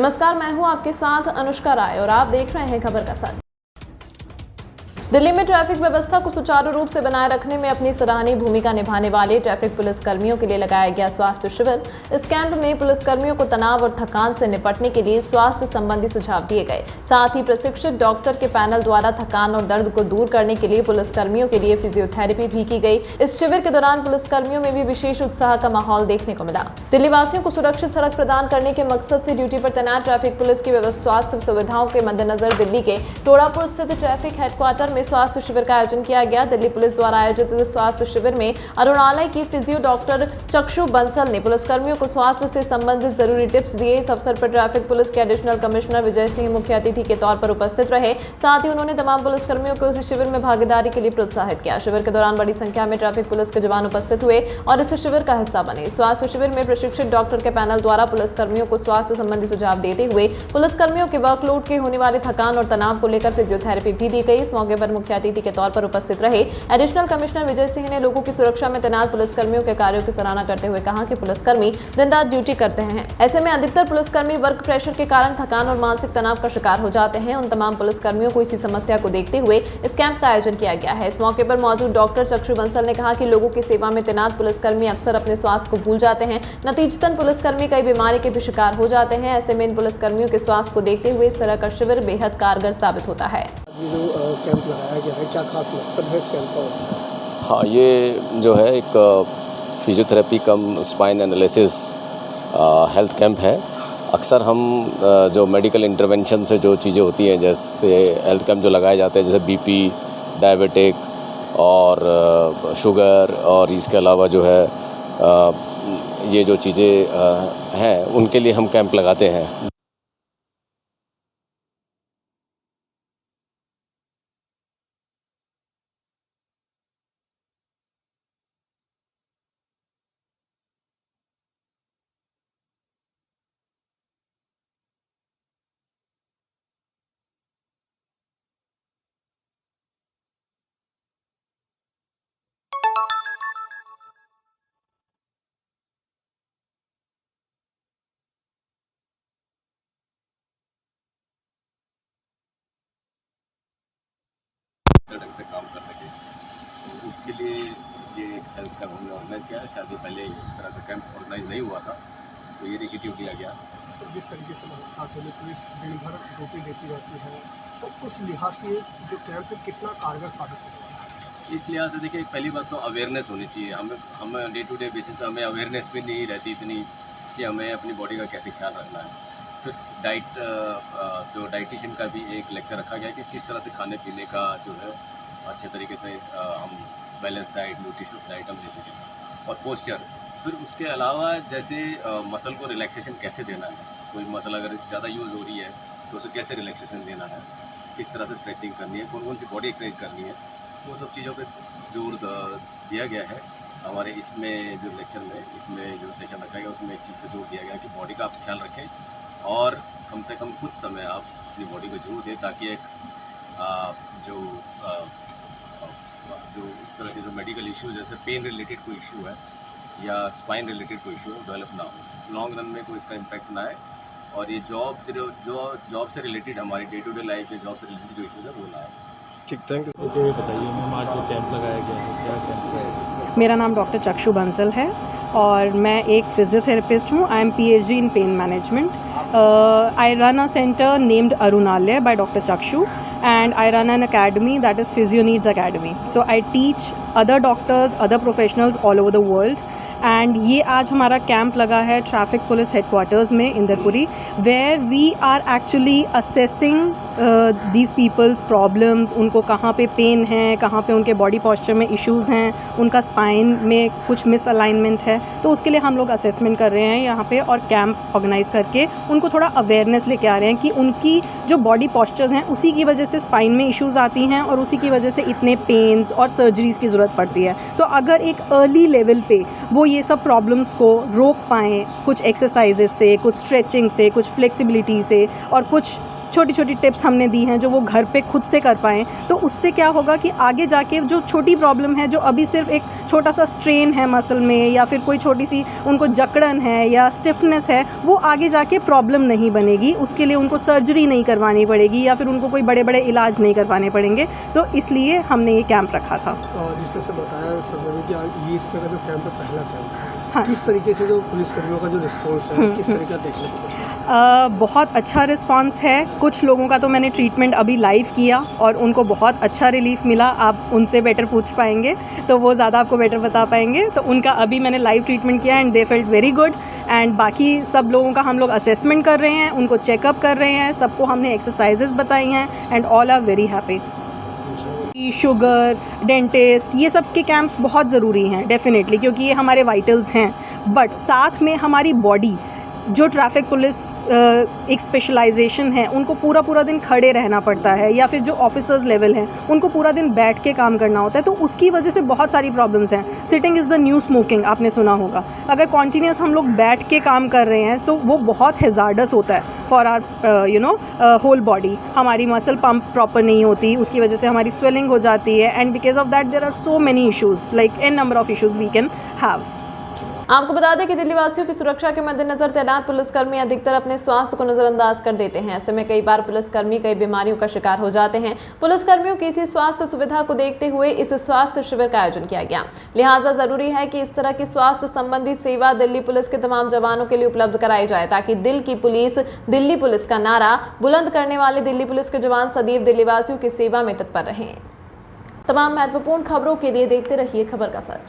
नमस्कार, मैं हूं आपके साथ अनुष्का राय और आप देख रहे हैं खबर का सच। दिल्ली में ट्रैफिक व्यवस्था को सुचारू रूप से बनाए रखने में अपनी सराहनीय भूमिका निभाने वाले ट्रैफिक पुलिस कर्मियों के लिए लगाया गया स्वास्थ्य शिविर। इस कैंप में पुलिसकर्मियों को तनाव और थकान से निपटने के लिए स्वास्थ्य संबंधी सुझाव दिए गए। साथ ही प्रशिक्षित डॉक्टर के पैनल द्वारा थकान और दर्द को दूर करने के लिए पुलिसकर्मियों के लिए फिजियोथेरेपी भी की गई। इस शिविर के दौरान पुलिसकर्मियों में भी विशेष उत्साह का माहौल देखने को मिला। दिल्ली वासियों को सुरक्षित सड़क प्रदान करने के मकसद से ड्यूटी पर तैनात ट्रैफिक पुलिस की स्वास्थ्य सुविधाओं के मद्देनजर दिल्ली के टोड़ापुर स्थित ट्रैफिक हेडक्वार्टर में स्वास्थ्य शिविर का आयोजन किया गया। दिल्ली पुलिस द्वारा आयोजित इस स्वास्थ्य शिविर में अरुणालय की फिजियो डॉक्टर चक्षु बंसल ने पुलिसकर्मियों को स्वास्थ्य से संबंधित जरूरी टिप्स दिए। इस अवसर पर ट्रैफिक पुलिस के एडिशनल कमिश्नर विजय सिंह मुख्य अतिथि के तौर पर उपस्थित रहे। साथ ही उन्होंने तमाम पुलिसकर्मियों को इस शिविर में भागीदारी के लिए प्रोत्साहित किया। शिविर के दौरान बड़ी संख्या में ट्रैफिक पुलिस के जवान उपस्थित हुए और इस शिविर का हिस्सा बने। स्वास्थ्य शिविर में प्रशिक्षित डॉक्टर के पैनल द्वारा पुलिसकर्मियों को स्वास्थ्य संबंधी सुझाव देते हुए पुलिसकर्मियों के वर्कलोड के होने वाले थकान और तनाव को लेकर फिजियोथेरेपी भी दी गई। इस मौके पर मुख्य अतिथि के तौर पर उपस्थित रहे एडिशनल कमिश्नर विजय सिंह ने लोगों की सुरक्षा में तैनात पुलिसकर्मियों के कार्यों की सराहना करते हुए कहा कि पुलिसकर्मी दिन रात ड्यूटी करते हैं। ऐसे में अधिकतर पुलिसकर्मी वर्क प्रेशर के कारण थकान और मानसिक तनाव का शिकार हो जाते हैं। उन तमाम पुलिसकर्मियों को इसी समस्या को देखते हुए इस कैंप का आयोजन किया गया है। इस मौके पर मौजूद डॉक्टर चक्षु बंसल ने कहा कि लोगों की सेवा में तैनात पुलिसकर्मी अक्सर अपने स्वास्थ्य को भूल जाते हैं। नतीजतन पुलिसकर्मी कई बीमारी के भी शिकार हो जाते हैं। ऐसे में इन पुलिसकर्मियों के स्वास्थ्य को देखते हुए इस तरह का शिविर बेहद कारगर साबित होता है। कैंप लगाया गया है, क्या खास मकसद है इस कैंप का? हाँ, ये जो है एक फिजियोथेरेपी कम स्पाइन एनालिसिस हेल्थ कैंप है। अक्सर हम जो मेडिकल इंटरवेंशन से जो चीज़ें होती हैं, जैसे हेल्थ कैंप जो लगाए जाते हैं, जैसे बीपी, डायबिटिक और शुगर और इसके अलावा जो है ये जो चीज़ें हैं उनके लिए हम कैंप लगाते हैं। ढंग से काम कर सके, तो उसके लिए ये एक हेल्थ कैंप हमने ऑर्गेनाइज किया है। शायद पहले इस तरह का कैंप ऑर्गेनाइज नहीं हुआ था, तो ये इनिशिएटिव लिया गया। सर, जिस तरीके से लगातार पुलिस दिन भर ड्यूटी देती रहती है, तो उस लिहाज से जो कैंप है कितना कारगर साबित होगा? इस लिहाज से देखिए, पहली बात तो अवेयरनेस होनी चाहिए। हम डे टू डे बेसिस पे हमें अवेयरनेस भी नहीं रहती इतनी कि हमें अपनी बॉडी का कैसे ख्याल रखना है। फिर जो डाइटिशियन का भी एक लेक्चर रखा गया कि किस तरह से खाने पीने का जो है अच्छे तरीके से हम बैलेंस डाइट, न्यूट्रिशियस डाइट हम ले सकें। और पोस्चर, फिर उसके अलावा जैसे मसल को रिलैक्सेशन कैसे देना है, कोई मसल अगर ज़्यादा यूज़ हो रही है तो उसे कैसे रिलैक्सेशन देना है, किस तरह से स्ट्रेचिंग करनी है, कौन कौन सी बॉडी एक्सरसाइज करनी है, वो सब चीज़ों पे जोर दिया गया है हमारे इसमें जो लेक्चर में, इसमें जो सेशन रखा गया उसमें इस चीज़ पर जोर दिया गया कि बॉडी का आप ख्याल रखें और कम से कम कुछ समय आप अपनी बॉडी को जोर दें, ताकि एक जो इस तरह के जो मेडिकल इश्यूज जैसे पेन रिलेटेड कोई इशू है या स्पाइन रिलेटेड कोई इशू है डेवलप ना हो, लॉन्ग रन में कोई इसका इम्पैक्ट ना आए और ये जॉब से रिलेटेड हमारी डे टू डे लाइफ के जॉब से रिलेटेड जो इशूज़ है वो ना आए। ठीक, थैंक यू। बताइए मैम, आज जो कैंप लगाया गया है, क्या कैंप है? मेरा नाम डॉक्टर चक्षु बंसल है और मैं एक फिजियोथेरेपिस्ट हूँ। I am PhD in pain management. I run a centre named Arunalaya by doctor Chakshu and I run an academy that is Physio Needs Academy. So I teach other doctors, other professionals all over the world. And ये आज हमारा camp लगा है traffic police headquarters में Inderpuri, where we are actually assessing these people's problems. उनको कहाँ पे pen है, कहाँ पे उनके बॉडी पॉस्चर में इश्यूज़ हैं, उनका स्पाइन में कुछ मिसअलाइनमेंट है, तो उसके लिए हम लोग असेसमेंट कर रहे हैं यहाँ पे और कैंप ऑर्गेनाइज़ करके उनको थोड़ा अवेयरनेस लेके आ रहे हैं कि उनकी जो बॉडी पॉस्चर्स हैं उसी की वजह से स्पाइन में इश्यूज़ आती हैं और उसी की वजह से इतने पेन्स और सर्जरीज़ की ज़रूरत पड़ती है। तो अगर एक अर्ली लेवल पे वो ये सब प्रॉब्लम्स को रोक पाएँ कुछ एक्सरसाइजेस से, कुछ स्ट्रेचिंग से, कुछ फ्लेक्सिबिलिटी से और कुछ छोटी छोटी टिप्स हमने दी हैं जो वो घर पे खुद से कर पाएँ, तो उससे क्या होगा कि आगे जाके जो छोटी प्रॉब्लम है, जो अभी सिर्फ एक छोटा सा स्ट्रेन है मसल में या फिर कोई छोटी सी उनको जकड़न है या स्टिफनेस है, वो आगे जाके प्रॉब्लम नहीं बनेगी। उसके लिए उनको सर्जरी नहीं करवानी पड़ेगी या फिर उनको कोई बड़े बड़े इलाज नहीं करवाने पड़ेंगे। तो इसलिए हमने ये कैंप रखा था। और जिस तरह से बताया सब ने कि ये इस तरह का जो कैंप है, पहला कैंप है, हाँ। किस तरीके से जो पुलिसकर्मियों का जो रिस्पॉन्स है, किस तरीके का देखने को मिला है? बहुत अच्छा रिस्पांस है। कुछ लोगों का तो मैंने ट्रीटमेंट अभी लाइव किया और उनको बहुत अच्छा रिलीफ मिला। आप उनसे बेटर पूछ पाएंगे तो वो ज़्यादा आपको बेटर बता पाएंगे। तो उनका अभी मैंने लाइव ट्रीटमेंट किया and they felt very good. And बाकी सब लोगों का हम लोग असेसमेंट कर रहे हैं, उनको चेकअप कर रहे हैं, सबको हमने एक्सरसाइजेज बताई हैं and all are very happy. Sugar, dentist, ये सब के कैंप्स बहुत ज़रूरी हैं डेफिनेटली, क्योंकि ये हमारे वाइटल्स हैं। बट साथ में हमारी बॉडी, जो ट्रैफिक पुलिस एक स्पेशलाइजेशन है, उनको पूरा पूरा दिन खड़े रहना पड़ता है, या फिर जो ऑफिसर्स लेवल हैं उनको पूरा दिन बैठ के काम करना होता है। तो उसकी वजह से बहुत सारी प्रॉब्लम्स हैं। Sitting is the new smoking, आपने सुना होगा। अगर कॉन्टीन्यूस हम लोग बैठ के काम कर रहे हैं सो वो बहुत हैज़ार्डस होता है फॉर आर होल बॉडी। हमारी मसल पम्प प्रॉपर नहीं होती, उसकी वजह से हमारी स्वेलिंग हो जाती है and because of that there are so many issues, like an number of issues we can have. आपको बता दें कि दिल्ली वासियों की सुरक्षा के मद्देनजर तैनात पुलिसकर्मी अधिकतर अपने स्वास्थ्य को नजरअंदाज कर देते हैं। ऐसे में कई बार पुलिसकर्मी कई बीमारियों का शिकार हो जाते हैं। पुलिसकर्मियों की इसी स्वास्थ्य सुविधा को देखते हुए इस स्वास्थ्य शिविर का आयोजन किया गया। लिहाजा जरूरी है कि इस तरह की स्वास्थ्य संबंधी सेवा दिल्ली पुलिस के तमाम जवानों के लिए उपलब्ध कराई जाए, ताकि दिल की पुलिस, दिल्ली पुलिस का नारा बुलंद करने वाले दिल्ली पुलिस के जवान सदैव दिल्ली वासियों की सेवा में तत्पर रहें। तमाम महत्वपूर्ण खबरों के लिए देखते रहिए खबर का सच।